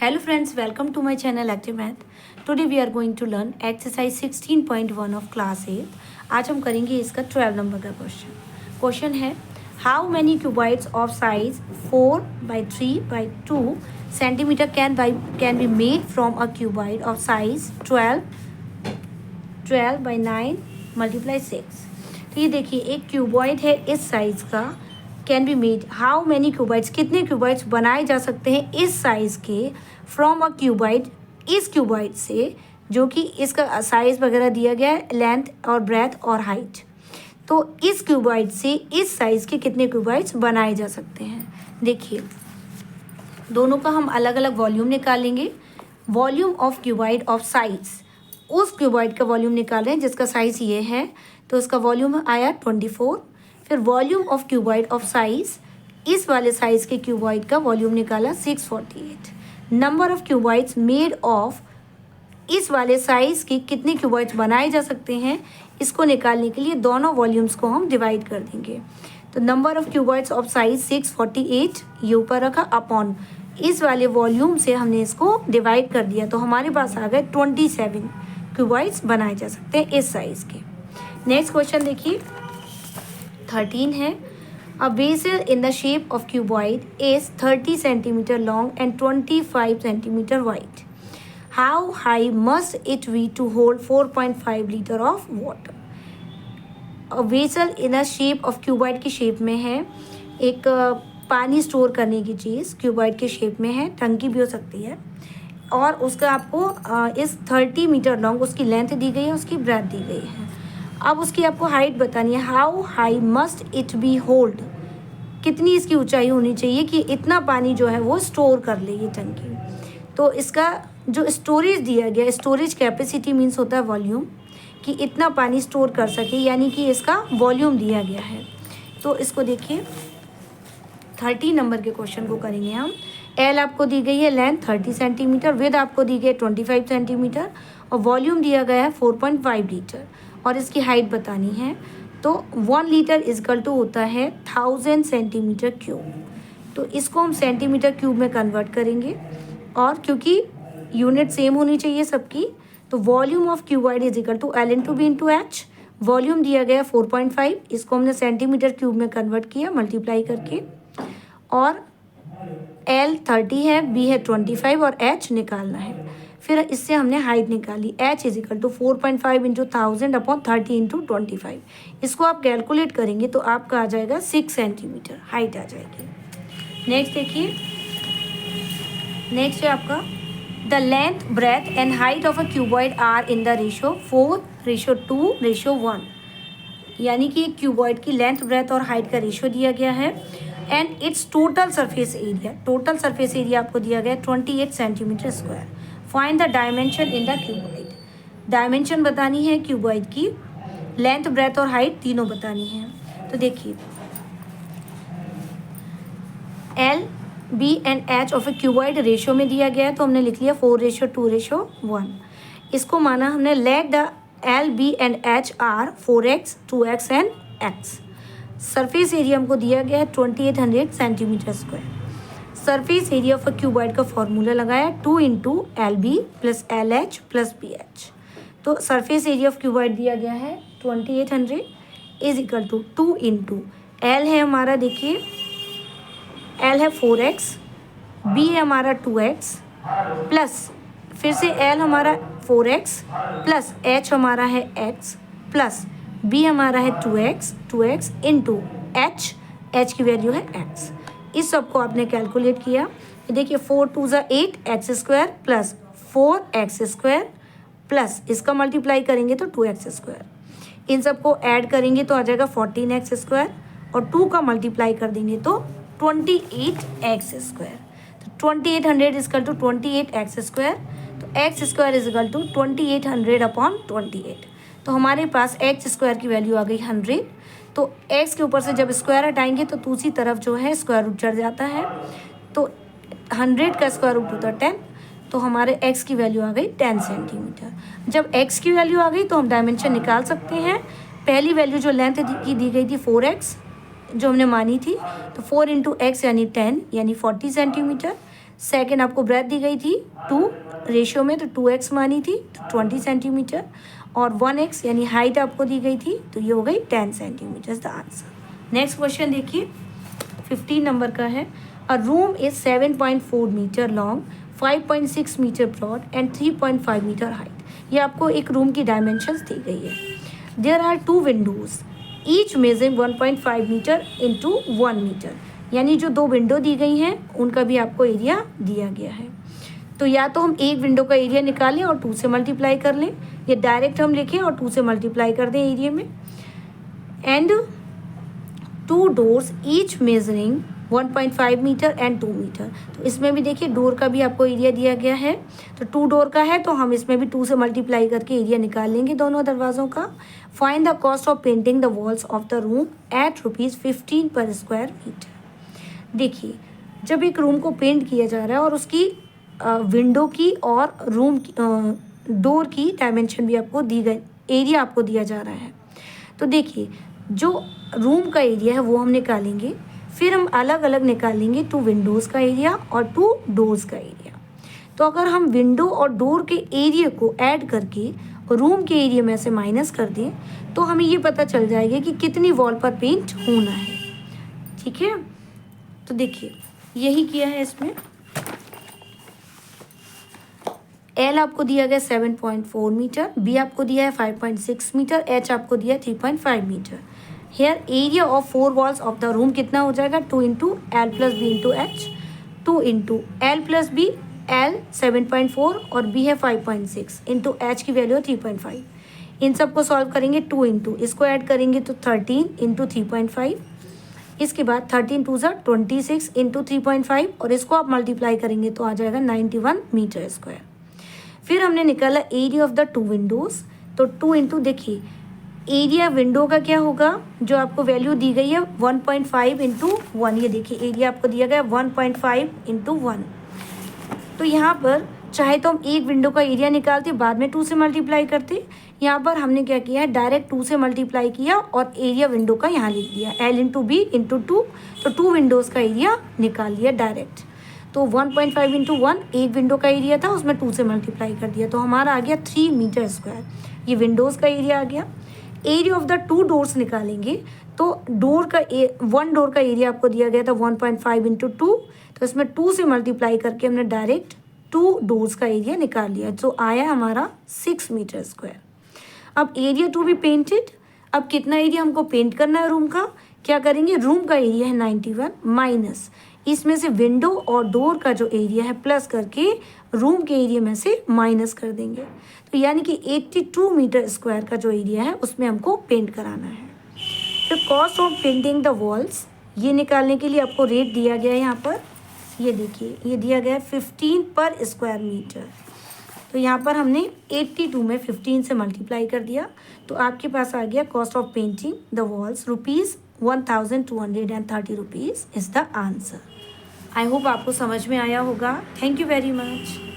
Hello friends, welcome to my channel Active Math. Today we are going to learn exercise 16.1 of class 8. आज हम करेंगे इसका 12 number का question है how many cuboids of size 4/3/2 centimetre can be made from a cuboid of size 12/9 × 6. तो ये देखिए एक क्यूबॉइड है इस साइज का. Can be made how many cuboids, कितने क्यूबाइड्स बनाए जा सकते हैं इस साइज के फ्रॉम अ क्यूबाइड, इस क्यूबाइड से जो कि इसका साइज वगैरह दिया गया है, लेंथ और ब्रेथ और हाइट. तो इस क्यूबाइड से इस साइज के कितने क्यूबाइड्स बनाए जा सकते हैं. देखिए दोनों का हम अलग अलग वॉल्यूम निकालेंगे. Volume of cuboid of size, उस क्यूबाइड का वॉल्यूम निकाल रहे हैं जिसका साइज ये है, तो इसका वॉल्यूम आया 24. फिर volume of cuboid of size, इस वाले साइज के क्यूबाइड का वॉल्यूम निकाला 648. नंबर ऑफ क्यूबाइड्स मेड ऑफ, इस वाले साइज के कितने क्यूबाइड्स बनाए जा सकते हैं, इसको निकालने के लिए दोनों वॉल्यूम्स को हम डिवाइड कर देंगे. तो नंबर ऑफ क्यूबाइड्स ऑफ साइज 648 ये ऊपर रखा अपॉन इस वाले वॉल्यूम से हमने इसको डिवाइड कर दिया, तो हमारे पास आ गए 27 क्यूबाइड्स बनाए जा सकते हैं इस साइज के. नेक्स्ट क्वेश्चन देखिए 13 है. A vessel in the shape of cuboid is 30 centimeter long and 25 centimeter wide. How high must it be to hold 4.5 liter of water? A vessel in the shape of cuboid की shape में है, एक पानी store करने की चीज़ cuboid के shape में है, टंकी भी हो सकती है, और उसका आपको इस 30 मीटर लॉन्ग उसकी लेंथ दी गई है, उसकी ब्रेथ दी गई है. अब उसकी आपको हाइट बतानी है. How high must it be hold, कितनी इसकी ऊंचाई होनी चाहिए कि इतना पानी जो है वो स्टोर कर ले ये टंकी. तो इसका जो स्टोरेज दिया गया, स्टोरेज कैपेसिटी मीन्स होता है वॉल्यूम, कि इतना पानी स्टोर कर सके, यानी कि इसका वॉल्यूम दिया गया है. तो इसको देखिए 30 नंबर के क्वेश्चन को करेंगे हम. एल आपको दी गई है लेंथ 30 सेंटीमीटर, विद आपको दी गई है 25 सेंटीमीटर और वॉल्यूम दिया गया है 4.5 लीटर और इसकी हाइट बतानी है. तो 1 लीटर इजकल टू होता है 1000 सेंटीमीटर क्यूब. तो इसको हम सेंटीमीटर क्यूब में कन्वर्ट करेंगे, और क्योंकि यूनिट सेम होनी चाहिए सबकी, तो volume of cuboid is equal to L into B into H. Volume दिया गया 4.5, इसको हमने सेंटीमीटर क्यूब में कन्वर्ट किया मल्टीप्लाई करके, और एल 30 है, बी है 25 और एच निकालना है. फिर इससे हमने हाइट निकाली, h is equal to 4.5 into 1000 upon 30 into 25. इसको आप कैलकुलेट करेंगे तो आपका आ जाएगा 6 सेंटीमीटर हाइट आ जाएगी. नेक्स्ट देखिए, नेक्स्ट है आपका the length breadth and height of a cuboid are in the ratio 4:2:1. यानी कि एक क्यूबॉइड की लेंथ ब्रेथ और हाइट का रेशियो दिया गया है. And its total surface area, total surface area आपको दिया गया है 28 centimetre square. Find the dimension in the cuboid. Dimension बतानी है क्यूबॉइड की, लेंथ ब्रेथ और हाइट तीनों बतानी है. तो देखिए L B and H of a cuboid ratio में दिया गया है, तो हमने लिख लिया 4:2:1. इसको माना हमने let the L B and H are 4x 2x and x. Surface area हमको दिया गया है 2800 centimetre square. Surface area of a cuboid का फॉर्मूला लगाया 2 into L B plus L H plus B H. तो सरफेस एरिया ऑफ क्यूबॉइड दिया गया है 2800 is equal to 2 into L है हमारा, देखिए एल है 4x, बी है हमारा 2x, प्लस फिर से एल हमारा 4x प्लस एच हमारा है x प्लस बी हमारा है 2x इंटू एच की वैल्यू है x. इस सब को आपने कैलकुलेट किया. देखिए 4 2 ज़ा 8 x square plus 4x square plus इसका मल्टीप्लाई करेंगे तो 2x स्क्वायर. इन सबको ऐड करेंगे तो आ जाएगा 14x स्क्वायर, और 2 का मल्टीप्लाई कर देंगे तो 28x स्क्वायर. तो 2800 इजकल टू 28x स्क्वायर. तो x square is equal to 2800 upon 28. तो हमारे पास x स्क्वायर की वैल्यू आ गई 100. तो x के ऊपर से जब स्क्वायर हटाएंगे तो दूसरी तरफ जो है स्क्वायर रूट चढ़ जाता है. तो 100 का स्क्वायर रूट होता है 10. तो हमारे x की वैल्यू आ गई 10 सेंटीमीटर. जब x की वैल्यू आ गई तो हम डायमेंशन निकाल सकते हैं. पहली वैल्यू जो लेंथ की दी गई थी 4x जो हमने मानी थी, तो 4 इंटू एक्स यानी 10 यानी 40 सेंटीमीटर. सेकेंड आपको ब्रेथ दी गई थी 2 रेशियो में, तो 2x मानी थी, तो 20 सेंटीमीटर, और 1x यानी हाइट आपको दी गई थी, तो ये हो गई 10 centimetre the answer. Next question देखिए 15 नंबर का है। A room is 7.4 metre long, 5.6 metre broad and 3.5 metre height. ये आपको एक रूम की डायमेंशंस दी गई है। There are 2 windows each measuring 1.5 metre into 1 metre, यानी जो 2 विंडो दी गई हैं उनका भी आपको एरिया दिया गया है। तो या तो हम एक विंडो का एरिया निकालें और 2 से मल्टीप्लाई कर लें, या डायरेक्ट हम लिखें और 2 से मल्टीप्लाई कर दें एरिया में। And 2 doors each measuring 1.5 metre and 2 metre. तो इसमें भी देखिए डोर का भी आपको एरिया दिया गया है, तो 2 डोर का है तो हम इसमें भी 2 से मल्टीप्लाई करके एरिया निकाल लेंगे दोनों दरवाज़ों का। Find the cost of painting the walls of the room at ₹15 पर स्क्वायर मीटर। देखिए जब एक रूम को पेंट किया जा रहा है और उसकी विंडो की और रूम डोर की डायमेंशन भी आपको दी गई, एरिया आपको दिया जा रहा है। तो देखिए जो रूम का एरिया है वो हम निकालेंगे, फिर हम अलग अलग निकालेंगे 2 विंडोज़ का एरिया और 2 डोर्स का एरिया। तो अगर हम विंडो और डोर के एरिया को ऐड करके रूम के एरिया में से माइनस कर दें तो हमें ये पता चल जाएगा कि कितनी वॉल पर पेंट होना है। ठीक है, तो देखिए यही किया है इसमें। एल आपको दिया गया 7.4 मीटर, बी आपको दिया है 5.6 मीटर, एच आपको दिया है 3.5 metre. Here area of 4 walls of the room कितना हो जाएगा 2 into L plus B into H, 2 into L plus B, L 7.4 और बी है 5.6 इंटू एच की वैल्यू 3.5। इन सब को सॉल्व करेंगे 2 इंटू इसको ऐड करेंगे तो 13 इंटू 3.5, इसके बाद 13 2 ज़ा 26 इंटू 3.5 और इसको आप मल्टीप्लाई करेंगे तो आ जाएगा 91 मीटर स्क्वायर। फिर हमने निकाला एरिया ऑफ द 2 विंडोज़, तो 2 इंटू देखिए एरिया विंडो का क्या होगा, जो आपको वैल्यू दी गई है 1.5 इंटू 1, ये देखिए एरिया आपको दिया गया 1.5 इंटू 1। तो यहाँ पर चाहे तो हम एक विंडो का एरिया निकालते बाद में 2 से मल्टीप्लाई करते, यहाँ पर हमने क्या किया है डायरेक्ट 2 से मल्टीप्लाई किया और एरिया विंडो का यहाँ लिख दिया एल इंटू बी इंटू 2, तो 2 विंडोज़ का एरिया निकाल लिया डायरेक्ट। तो 1.5 इंटू 1 एक विंडो का एरिया था, उसमें 2 से मल्टीप्लाई कर दिया तो हमारा आ गया 3 मीटर स्क्वायर, ये विंडोज़ का एरिया आ गया। एरिया ऑफ द 2 डोर्स निकालेंगे तो डोर का 1 डोर का एरिया आपको दिया गया था 1.5 इंटू 2, तो इसमें 2 से मल्टीप्लाई करके हमने डायरेक्ट 2 डोर्स का एरिया निकाल लिया, जो आया हमारा 6 मीटर स्क्वायर। अब एरिया टू बी पेंटेड, अब कितना एरिया हमको पेंट करना है रूम का, क्या करेंगे रूम का एरिया है 91 माइनस इसमें से विंडो और डोर का जो एरिया है प्लस करके रूम के एरिया में से माइनस कर देंगे, तो यानी कि 82 मीटर स्क्वायर का जो एरिया है उसमें हमको पेंट कराना है। तो cost of painting the walls, ये निकालने के लिए आपको रेट दिया गया है यहाँ पर, ये देखिए ये दिया गया है 15 पर स्क्वायर मीटर। तो यहाँ पर हमने 82 में 15 से मल्टीप्लाई कर दिया तो आपके पास आ गया cost of painting the walls ₹1230 is the answer. I hope आपको समझ में आया होगा। Thank you very much.